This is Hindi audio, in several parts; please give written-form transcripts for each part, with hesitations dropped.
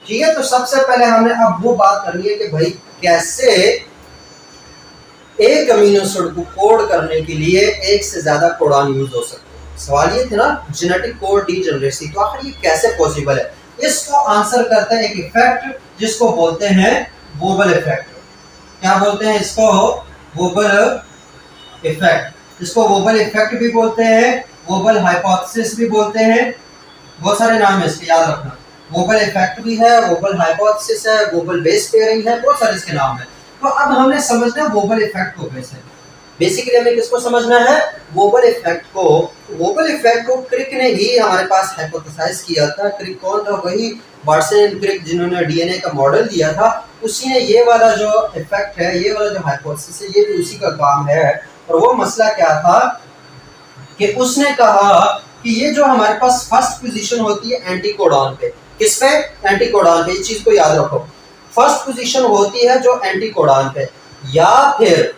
ठीक है, तो सबसे पहले हमने अब वो बात करनी है कि भाई कैसे एक अमीनो एसिड को कोड करने के लिए एक से ज्यादा कोडॉन यूज हो सकते हैं। सवाल ये था ना, जेनेटिक कोड डीजनरेसी, तो आखिर ये कैसे पॉसिबल है? इसको आंसर करता है एक इफेक्ट जिसको बोलते हैं वोबल इफेक्ट। क्या बोलते हैं इसको? Wobble effect. इसको वोबल इफेक्ट भी बोलते हैं, वोबल हाइपोथेसिस भी बोलते हैं, बहुत सारे नाम है इसके, याद रखना। वोबल इफेक्ट भी है, वोबल हाइपोथेसिस है, वोबल बेस पेयरिंग है, बहुत सारे इसके नाम है। तो अब हमने समझना है वोबल इफेक्ट को कैसे। बेसिकली हमें किसको समझना है? वोबल इफेक्ट को। वोबल इफेक्ट को क्रिक ने ही हमारे पास हाइपोथेसाइज किया था। क्रिक कौन था? वही वाटसन एंड क्रिक जिन्होंने डीएनए का मॉडल दिया था। उसी ने ये वाला जो इफेक्ट है, ये वाला जो हाइपोथेसिस है, ये भी उसी का काम है। और वो मसला क्या था कि उसने कहा कि ये जो हमारे पास फर्स्ट पोजीशन होती है एंटीकोडॉन पे, किस पे? एंटीकोडॉन पे। इस चीज को याद रखो, फर्स्ट पोजीशन होती है जो एंटीकोडॉन पे, या फिर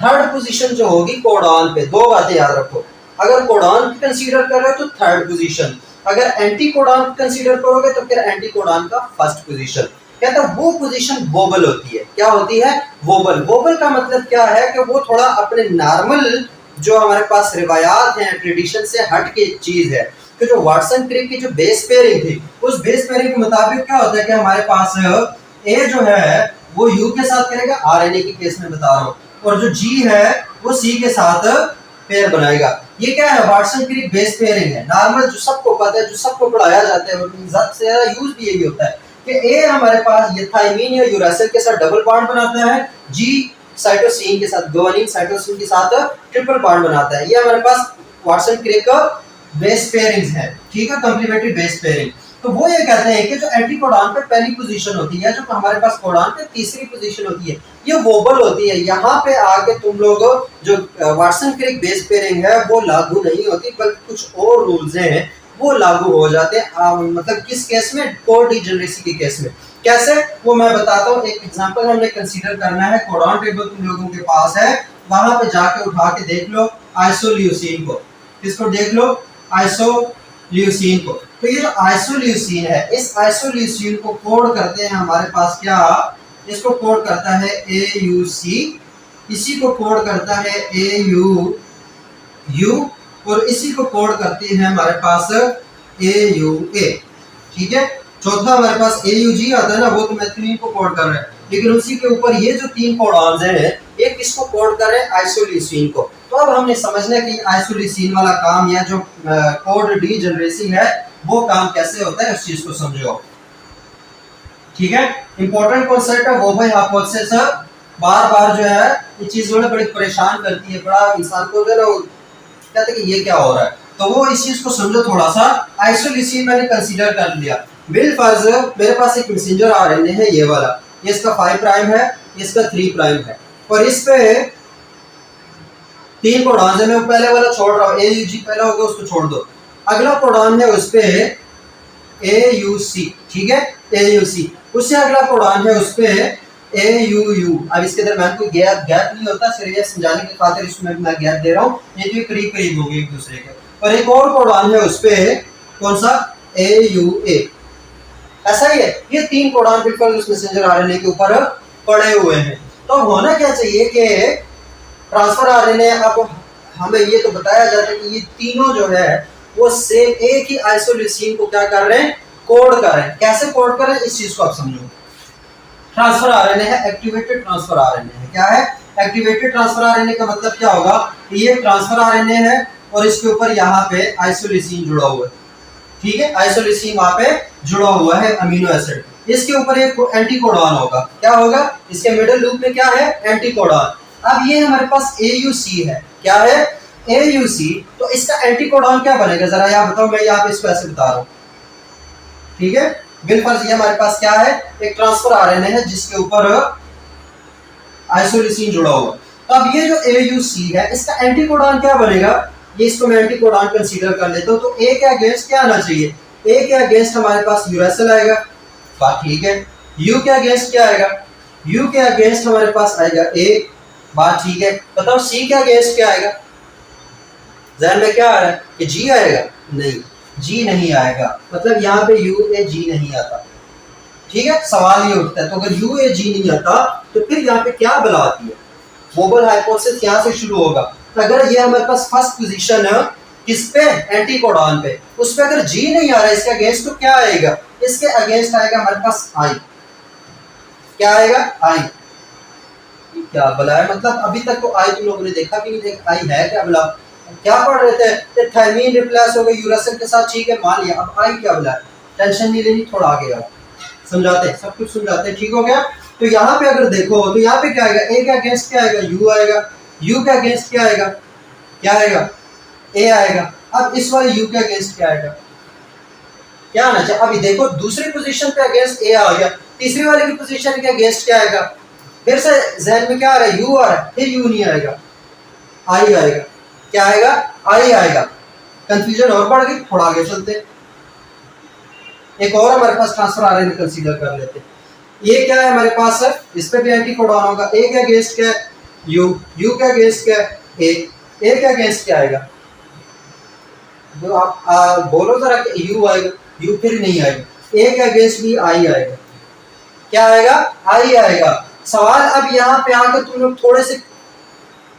थर्ड पोजीशन जो होगी कोडॉन पे। दो बातें याद रखो, अगर कोडॉन की कंसीडर कर रहे हो तो थर्ड पोजीशन, अगर एंटीकोडॉन कंसीडर करोगे तो फिर एंटीकोडॉन का फर्स्ट पोजीशन। कहता है वो पोजीशन वोबल होती है। क्या होती है? वोबल। वोबल का मतलब क्या है कि वो थोड़ा अपने नॉर्मल जो हमारे पास रिवायात हैं, ट्रेडिशन से हट के चीज है। तो जो वाटसन क्रिक की जो बेस पेयरिंग थी, उस बेस पेयरिंग के मुताबिक क्या होता है कि हमारे पास ए जो है वो यू के साथ करेगा, आरएनए के केस में बता रहा हूँ, और जो जी है वो सी के साथ पेयर बनाएगा। ये क्या है? वाटसन क्रिक बेस पेयरिंग है। नॉर्मल जो सबको पता है, जो सबको पढ़ाया जाता है, सबसे ज्यादा यूज भी यही होता है कि ए हमारे पास ये थाइमीन या यूरासिल के साथ डबल बॉन्ड बनाता है, जी साइटोसिन के साथ, गुआनिन साइटोसिन के साथ ट्रिपल बॉन्ड बनाता है। ये हमारे पास वाटसन क्रिक का बेस पेयरिंग्स है। ठीक है, कंप्लीमेंट्री बेस पेयरिंग। तो वो ये कहते हैं कि जो एंटीकोडॉन पे पहली पोजीशन होती है, जो हमारे पास कोडॉन पे तीसरी पोजीशन होती है, ये वोबल होती है। यहाँ पे आके तुम लोग जो वाटसन क्रिक बेस पेयरिंग है वो लागू नहीं होती, बल्कि कुछ और रूल्स हैं वो लागू हो जाते हैं। मतलब किस केस में? कोड डीजनरेसी के केस में। कैसे? वो मैं बताता हूँ। एक एग्जांपल हमने कंसीडर करना है। कोडॉन टेबल तुम लोगों के पास है, वहां पे जाके उठा के देख लो आइसोल्यूसिन को। किसको देख लो? आइसोल्यूसिन को। तो ये जो आइसोल्यूसिन है, इस आइसोल्यूसिन को कोड करते हैं हमारे पास क्या? इसको कोड करता है AUC, इसी को कोड करता है AUU, और इसी को कोड करती है हमारे पास AUA। ठीक है, चौथा हमारे पास AUG आता है ना, वो तो मैथिलीन को कोड कर रहे हैं, लेकिन उसी के ऊपर ये जो तीन कोडॉन्स हैं, ये किसको कोड कर रहे हैं? आइसोल्यूसिन को। तो अब हमने समझना कि आइसोल्यूसिन वाला काम या जो कोड डीजनरेसी है वो काम कैसे होता है, उस चीज को समझो। ठीक है, इंपॉर्टेंट कॉन्सेप्ट है वोबल हाइपोथेसिस। बार बार जो है ये चीज जो है बड़ी परेशान करती है, बड़ा इंसान को जो है कहते हैं कि ये क्या हो रहा है। तो वो इस चीज को समझो थोड़ा सा। आइसोल्यूसिन मैंने कंसीडर कर लिया। बिल फर्ज मेरे पास एक मैसेंजर आरएनए है, ये वाला, ये इसका 5 प्राइम है, इसका 3 प्राइम है, और इस पे तीन कोडॉन है। मैं पहले वाला छोड़ रहा हूँ, AUG पहला होगा उसको छोड़ दो। अगला कोडॉन है उस पे AUC। ठीक है, AUC। उससे अगला कोडॉन है उस पे AUU। अब इसके दरमियान कोई गैप नहीं होता, सिर्फ ये समझाने की खातिर इसमें मैं गैप दे रहा हूँ, ये जो करीब करीब होंगे एक दूसरे के। और एक और कोडॉन है उस पे, कौन सा? AUA। ऐसा ही है, ये तीन कोडॉन बिल्कुल उस मैसेंजर आरएनए के ऊपर पड़े हुए हैं। तो होना क्या चाहिए कि ट्रांसफर आरएनए, अब हमें ये तो बताया जाता है कि ये तीनों जो है वो सेम एक ही आइसोल्यूसिन को क्या कर रहे हैं? कोड कर रहे हैं। कैसे कोड कर रहे हैं इस चीज को आप समझो। ट्रांसफर आरएनए है, एक्टिवेटेड ट्रांसफर आरएनए है। क्या है? एक्टिवेटेड ट्रांसफर आरएनए का मतलब क्या होगा? ये ट्रांसफर आरएनए है और इसके ऊपर यहाँ पे आइसोल्यूसिन जुड़ा हुआ है। ठीक है, आइसोल्यूसिन वहां पे जुड़ा हुआ है, अमीनो एसिड। इसके ऊपर एक एंटीकोडॉन होगा। क्या होगा? इसके मिडिल लूप में क्या है? एंटीकोडॉन। अब ये हमारे पास AUC है। क्या है? AUC। तो इसका एंटीकोडॉन क्या बनेगा जरा यार बताओ, मैं यहाँ पे इसको ऐसे बता रहा हूँ। ठीक है, बिल्कुल। ये हमारे पास क्या है? एक ट्रांसफर आरएनए है जिसके ऊपर आइसोल्यूसिन जुड़ा हुआ। तो अब ये जो AUC है, इसका एंटीकोडॉन क्या बनेगा? ये इसको मैं एंटीकोडॉन कंसीडर कर लेता हूँ। तो A के अगेंस्ट क्या आना चाहिए? A के अगेंस्ट हमारे पास यूरासिल आएगा, बात ठीक है। U के अगेंस्ट क्या आएगा? U के अगेंस्ट हमारे पास आएगा A, बात ठीक है। बताओ C के अगेंस्ट क्या आएगा? ज़हन में क्या आ रहा है कि G आएगा? नहीं, जी नहीं आएगा, मतलब यहाँ पे यू ए जी नहीं आता। ठीक है, सवाल ये उठता है तो अगर यू ए जी नहीं आता तो फिर यहाँ पे क्या बला आती है? वोबल हाइपोथेसिस यहाँ से शुरू होगा। तो अगर ये हमारे पास फर्स्ट पोजीशन है किस पे, एंटीकोडॉन पे, उस पे अगर जी नहीं आ रहा है इसके अगेंस्ट तो क्या आएगा? इसके अगेंस्ट आएगा हमारे पास आई। क्या आएगा? आई। क्या बला है, मतलब अभी तक तो आई तुम लोगों ने देखा भी नहीं, देखा आई है क्या बला? क्या पढ़ रहे थे? थायमीन रिप्लेस हो गई यूरासिल के साथ, ठीक है मान लिया। अब आई क्या बला है? टेंशन नहीं लेनी, थोड़ा आगे आओ, समझाते हैं, सब कुछ समझाते हैं। ठीक हो गया? तो यहाँ पे अगर देखो तो यहाँ पे क्या आएगा? ए के अगेंस्ट क्या आएगा? यू आएगा। यू के अगेंस्ट क्या आएगा? क्या आएगा? ए आएगा। अब इस वाले यू के अगेंस्ट क्या आएगा? क्या आना चाहिए? अभी देखो दूसरी पोजीशन पे अगेंस्ट ए आ गया, तीसरी वाले की पोजीशन के अगेंस्ट क्या आएगा? फिर से जहन में क्या आ रहा है? यू आ रहा है, फिर यू नहीं आएगा, आई आएगा। क्या आएगा? आई आएगा। कंफ्यूजन और बढ़ गई, थोड़ा आगे चलते। एक और हमारे पास ट्रांसफर आरएनए कंसीडर कर लेते हैं। ये क्या है हमारे पास है? इस पे भी एंटीकोडॉन होगा। ए के अगेंस्ट क्या है? यू। यू के अगेंस्ट क्या है? ए। ए के अगेंस्ट क्या आएगा? जो आप बोलो जरा कि यू आएगा, यू फिर नहीं आएगा। ए के अगेंस्ट भी आई आएगा। क्या आएगा? आई आएगा। सवाल अब यहाँ पे आकर तुम लोग थोड़े से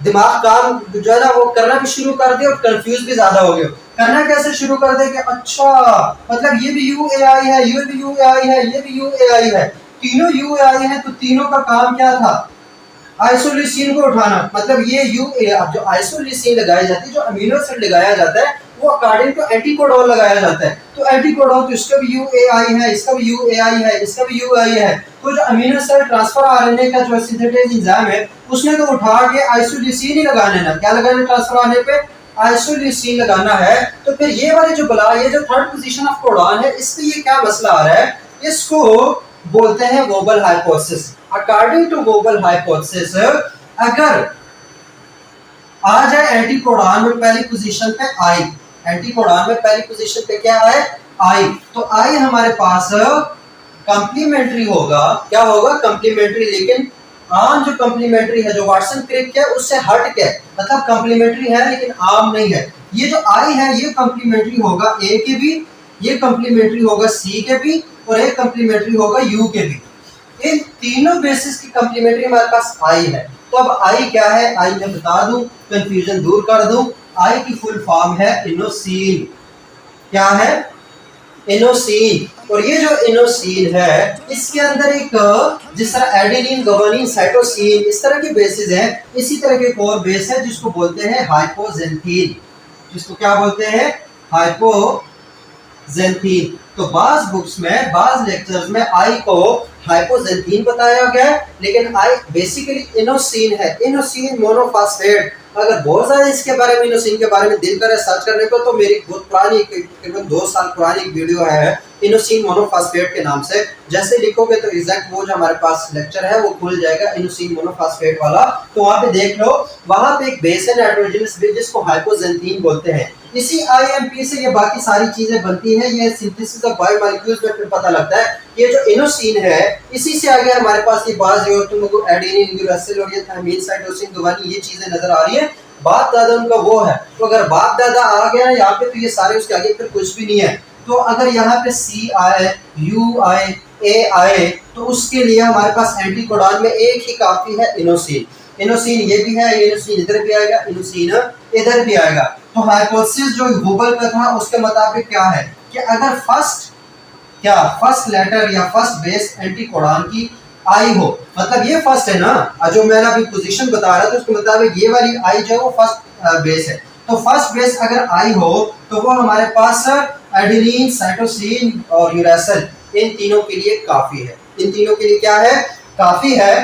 दिमाग काम जो है ना वो करना भी शुरू कर दे और कंफ्यूज भी ज्यादा हो गए। करना कैसे शुरू कर दे कि अच्छा मतलब ये भी यू ए आई है, ये भी यू ए आई है, ये भी यू ए आई है, तीनों यू ए आई है, तो तीनों का काम क्या था? आइसोल्यूसिन को उठाना। मतलब ये यू ए, जो आइसोल्यूसिन लगाई जाती है, जो अमीनो एसिड लगाया जाता है, वो अकॉर्डिंग टू एंटीकोडॉन लगाया जाता है। तो एंटीकोडॉन तो इसका भी यू ए आई है, इसका भी यू ए आई है, इसका भी यू आई है। तो जो अमीनो एसिड ट्रांसफर आरएनए का जो सिंथेटिक एंजाइम है उसने तो उठा के आइसोल्यूसिन ही लगाना है ना। क्या लगाना है ट्रांसफर आरएनए पे? आइसोल्यूसिन लगाना है। तो फिर ये वाली जो बला, ये जो थर्ड पोजीशन ऑफ कोडॉन है, इस पे ये क्या मसला आ रहा है? इसको बोलते हैं wobble hypothesis. According to wobble hypothesis अगर आ जाए एंटीकोडॉन में पहली पोजीशन पे आई, एंटीकोडॉन में पहली पोजीशन पे क्या है? आई। तो आई हमारे पास कंप्लीमेंट्री होगा। क्या होगा? कंप्लीमेंट्री। लेकिन आम जो कंप्लीमेंट्री है, जो वाटसन क्रिक है, उससे हट के, मतलब कंप्लीमेंट्री है लेकिन आम नहीं है। ये जो आई है ये कंप्लीमेंट्री होगा ए के भी, ये कंप्लीमेंट्री होगा सी के भी, और एक कंप्लीमेंट्री होगा यू के भी। इन तीनों बेसिस की कंप्लीमेंट्री हमारे पास आई है। तो अब आई क्या है? आई मैं बता दूं, कंफ्यूजन दूर कर दूं। आई की फुल फॉर्म है इनोसिन। क्या है? इनोसिन। और ये जो इनोसिन है इसके अंदर एक, जिस तरह एडेनिन, गुआनिन, साइटोसिन इस तरह के बेसिस हैं, इसी तरह के एक और बेस है जिसको बोलते हैं हाइपोजेंथीन। जिसको क्या बोलते हैं? हाइपोजेंथीन। तो बाज बुक्स में, बाज लेक्चर्स में आई को हाइपोजेंथीन बताया गया है, लेकिन आई बेसिकली इनोसिन है। Inosine monophosphate. अगर बहुत ज्यादा इसके बारे में, इनोसिन के बारे में दिल करे सर्च करने को, तो मेरी बहुत पुरानी, तकरीबन 2 साल पुरानी एक वीडियो है इनोसिन मोनोफॉस्फेट के नाम से। जैसे लिखोगे तो एग्जैक्ट वो जो हमारे पास लेक्चर है वो खुल जाएगा, इनोसिन मोनोफॉस्फेट वाला। तो वहाँ पे देख लो, वहाँ पे एक बेस है नाइट्रोजनस बेस जिसको हाइपोजेंथीन बोलते हैं। इसी आईएमपी से ये बाकी सारी चीजें बनती हैं। ये सिंथेसिस ऑफ बायोमोलिक्यूल्स में फिर पता लगता है। ये जो इनोसिन है इसी से आगे हमारे पास ये बाज जो तुमको एडेनिन, यूरासिल और ये थायमीन, साइटोसिन, गुआनिन ये चीजें नजर आ रही है। बाप दादा उनका वो है। तो अगर बाप दादा आ गया यहाँ पे तो ये सारे उसके आगे फिर कुछ भी नहीं है। तो अगर यहाँ पे सी आए, यू आए, ए आए, तो उसके लिए हमारे पास एंटीकोडॉन में एक ही काफी है, इनोसिन। इनोसिन ये भी है, इनोसिन इधर भी आएगा, इनोसिन इधर भी आएगा। तो हाइपोथेसिस जो गूगल का था उसके मुताबिक क्या है कि अगर फर्स्ट लेटर या फर्स्ट बेस एंटीकोडॉन की आई हो, मतलब ये फर्स्ट है ना, जो मैंने अभी पोजीशन बता रहा था उसके मुताबिक ये वाली आई जो है वो फर्स्ट बेस है। तो फर्स्ट बेस अगर आई हो तो वो हमारे पास एडेनिन, साइटोसिन और यूरासिल इन तीनों के लिए काफी है। इन तीनों के लिए क्या है? काफी है।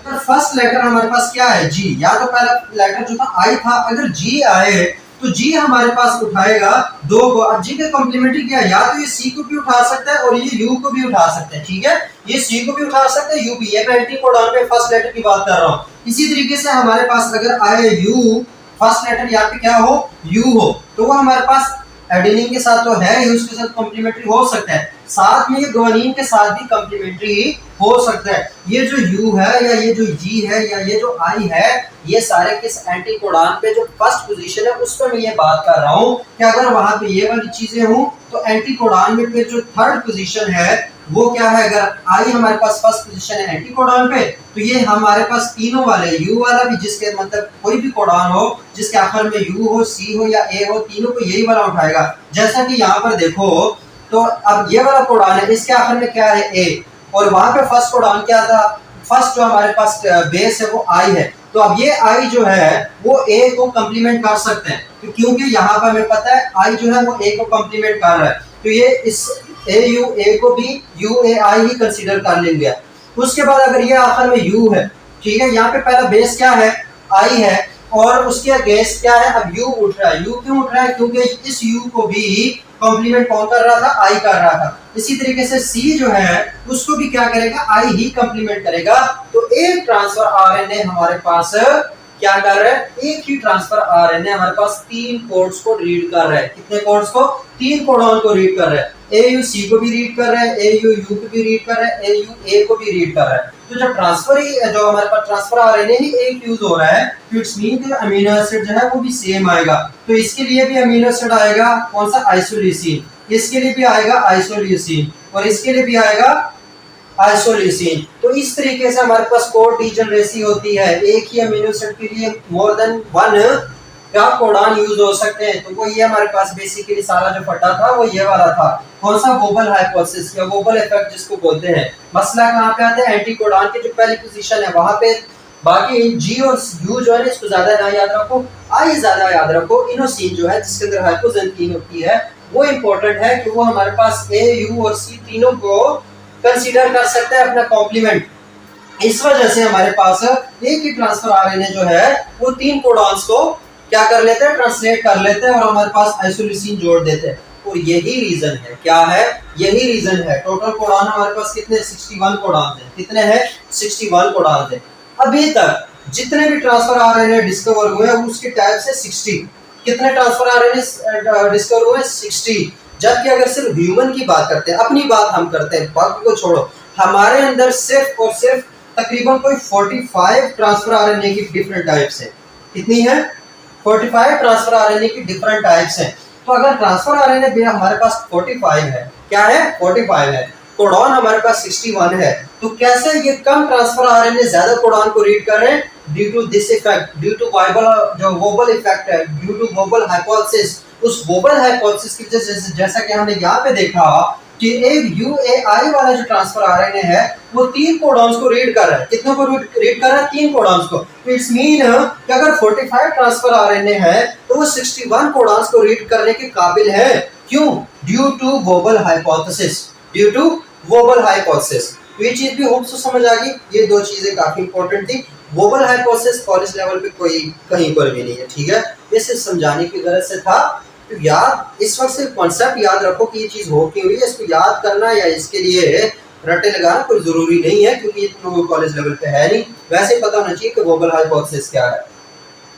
अगर फर्स्ट लेटर हमारे पास क्या है? जी। या तो पहला लेटर जो था आई था, अगर जी आए तो जी हमारे पास उठाएगा 2 को। अब जी का कॉम्प्लीमेंट्री क्या है? या तो ये सी को भी उठा सकता है और ये यू को भी उठा सकता है। ठीक है, ये सी को भी उठा सकता है, यू भी। ये मैं एंटीकोडॉन पे फर्स्ट लेटर की बात कर रहा हूँ। इसी तरीके से हमारे पास अगर आए यू, फर्स्ट लेटर यहाँ पे क्या हो? यू हो, तो वो हमारे पास एडेनिन के साथ तो है ही, उसके साथ कॉम्प्लीमेंट्री हो सकता है, साथ में ये गुआनिन के साथ भी कॉम्प्लीमेंट्री हो सकता है। ये जो यू है या ये जो जी है या ये जो आई है, ये सारे किस एंटीकोडॉन पे जो फर्स्ट पोजीशन है उस पर मैं ये बात कर रहा हूँ कि अगर वहां पे ये वाली चीजें हों तो एंटीकोडॉन में फिर जो थर्ड पोजीशन है वो क्या है। अगर आई हमारे पास फर्स्ट पोजीशन है एंटीकोडॉन पे, तो ये हमारे पास तीनों वाले यू वाला भी, जिसके मतलब कोई भी कोडॉन हो जिसके आखिर में यू हो, सी हो या ए हो, तीनों को यही वाला उठाएगा। जैसा कि यहाँ पर देखो तो अब ये वाला कोडॉन है, इसके आखिर में क्या है ए, और वहां पे फर्स्ट कोडॉन क्या था, फर्स्ट जो हमारे पास बेस है वो आई है। तो अब ये आई जो है वो ए को कंप्लीमेंट कर सकते हैं, तो क्योंकि यहाँ पर हमें पता है आई जो है वो ए को कंप्लीमेंट कर रहा है, तो ये इस ए यू ए को भी U A I he consider कर लेंगे। उसके बाद अगर ये आखिर में यू है, ठीक है, यहाँ पे पहला बेस क्या है, आई है, और उसके अगेंस्ट क्या है, अब यू उठ रहा है। यू क्यों उठ रहा है, क्योंकि इस यू को भी कॉम्प्लीमेंट कौन कर रहा था, आई कर रहा था। इसी तरीके से सी जो है उसको भी क्या करेगा, आई ही कॉम्प्लीमेंट करेगा। तो एक ट्रांसफर आरएनए हमारे पास क्या कर रहा है, एक ही ट्रांसफर आरएनए हमारे पास 3 कोड्स को रीड कर रहा है। कितने कोड्स को, 3 कोडॉन को रीड कर रहा है। एयू सी को भी रीड कर रहा है, एयू यू को भी रीड कर रहा है, एयू ए को भी रीड कर रहा है। तो जब ट्रांसफर ही जो हमारे पास ट्रांसफर आरएनए ही एक यूज हो रहा है, तो इट्स मीन कि अमीनो एसिड जो है वो भी सेम आएगा। तो इसके लिए भी अमीनो एसिड आएगा कौन सा, आइसोल्यूसिन, इसके लिए भी आएगा आइसोल्यूसिन, और इसके लिए भी आएगा आइसोल्यूसिन। तो इस तरीके से हमारे पास कोड डीजनरेसी होती है। एक ही अमीनो एसिड के लिए मोर देन वन क्या कोडॉन यूज हो सकते हैं। तो वो ये हमारे पास बेसिकली सारा जो फटा था वो ये वाला था, कौन सा, वोबल हाइपोथेसिस या वोबल इफेक्ट जिसको बोलते हैं। मसला कहाँ पे आता है, एंटीकोडॉन की जो पहली पोजीशन है वहां पे। बाकी जी और यू जो है इसको ज्यादा ना याद रखो, आई ज्यादा याद रखो। इनोसिन जो है जिसके अंदर हाइपोजेंटीन होती है वो इंपॉर्टेंट है कि वो हमारे पास ए यू और सी तीनों को कंसीडर कर सकते हैं अपना कॉम्प्लीमेंट। इस वजह से हमारे पास एक ही ट्रांसफर आरएनए जो है वो 3 कोडॉन्स को क्या कर लेते हैं, ट्रांसलेट कर लेते हैं, और हमारे पास आइसोल्यूसिन जोड़ देते हैं। और यही रीजन है, क्या है, यही रीजन है। टोटल कोडॉन हमारे पास कितने, 61 कोडॉन हैं। कितने हैं, 61 कोडॉन हैं। अभी तक जितने भी ट्रांसफर आरएनए डिस्कवर हुए उसके टाइप से 60, कितने ट्रांसफर आरएनए डिस्कवर हुए, 60। जबकि अगर सिर्फ ह्यूमन की बात करते हैं, अपनी बात हम करते हैं, बाकी को छोड़ो, हमारे अंदर सिर्फ और सिर्फ तकरीबन कोई 45 ट्रांसफर आरएनए की डिफरेंट टाइप्स है। कितनी है, 45 ट्रांसफर आरएनए की डिफरेंट टाइप्स हैं। तो अगर ट्रांसफर आरएनए हमारे पास 45 है, क्या है, 45 है, कोडॉन हमारे पास 61 है, तो कैसे ये कम ट्रांसफर आरएनए ज्यादा कोडॉन को रीड कर रहे हैं, due to this effect, due to जो वोबल इफेक्ट है, ड्यू टू वोबल हाइपोथेसिस। उस वोबल हाइपोथेसिस की वजह से जैसा कि हमने यहाँ पे देखा कि एक यूएआई वाला जो ट्रांसफर आरएनए है वो 3 कोडॉन्स को रीड कर रहा है। कितनों को रीड कर रहा है, 3 कोडॉन्स को। इट्स मीन कि अगर 45 ट्रांसफर आरएनए है तो वो 61 कोडॉन्स को रीड करने के काबिल है। क्यों, due to wobble hypothesis, due to wobble hypothesis. तो ये चीज भी होप से समझ आ गई। ये 2 चीजें काफी इंपॉर्टेंट थी। वोबल हाइपोथेसिस कॉलेज लेवल पे कोई कहीं पर भी नहीं है, ठीक है, ये सिर्फ समझाने की गरज से था। तो याद इस वक्त सिर्फ कॉन्सेप्ट याद रखो कि ये चीज हो क्यों हुई है। इसको याद करना या इसके लिए रटे लगाना कोई जरूरी नहीं है, क्योंकि ये तुम लोगों को कॉलेज लेवल पे है नहीं। वैसे ही पता होना चाहिए कि वोबल हाइपोथेसिस क्या है,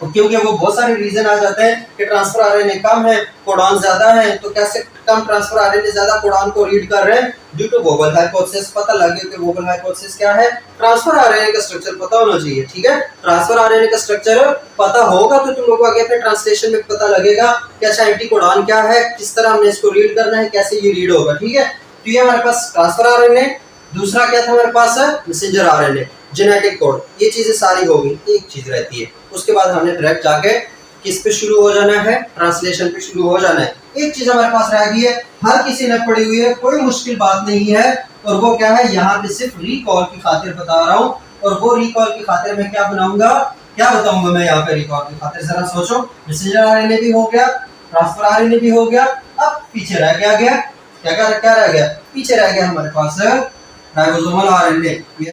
क्योंकि वो बहुत सारे रीजन आ जाते हैं कि ट्रांसफर आरएनए कम है, कोडॉन ज्यादा है, तो कैसे कम ट्रांसफर आरएनए ज्यादा कोडॉन को रीड कर रहे हैं, ड्यू टू वोबल हाइपोथेसिस। पता लग गया कि वोबल हाइपोथेसिस क्या है, ट्रांसफर आरएनए का स्ट्रक्चर पता होना चाहिए, ठीक है। ट्रांसफर आरएनए का स्ट्रक्चर पता होगा तो तुम लोगों को आगे फिर ट्रांसलेशन में पता लगेगा कि अच्छा एंटीकोडॉन क्या है, किस तरह हमने इसको रीड करना है, कैसे ये रीड होगा, ठीक है। तो ये हमारे पास ट्रांसफर आरएनए, दूसरा क्या था हमारे पास, मैसेंजर आरएनए, जेनेटिक कोड। ये चीजें सारी होगी, एक चीज रहती है। उसके बाद हमने डायरेक्ट जाके किस पे शुरू हो जाना है, ट्रांसलेशन पे शुरू हो जाना है। एक चीज हमारे पास रह गई है, हर किसी ने पढ़ी हुई है, कोई मुश्किल बात नहीं है, और वो क्या है, यहाँ पे सिर्फ रिकॉल की खातिर बता रहा हूँ। और वो रिकॉल की खातिर मैं क्या बनाऊंगा, क्या बताऊंगा मैं यहाँ पे रिकॉल की खातिर, जरा सोचो। मैसेंजर आरएनए भी हो गया, ट्रांसफर आरएनए भी हो गया, अब पीछे रह गया, क्या रह गया, पीछे रह गया हमारे पास राइबोसोमल आरएनए।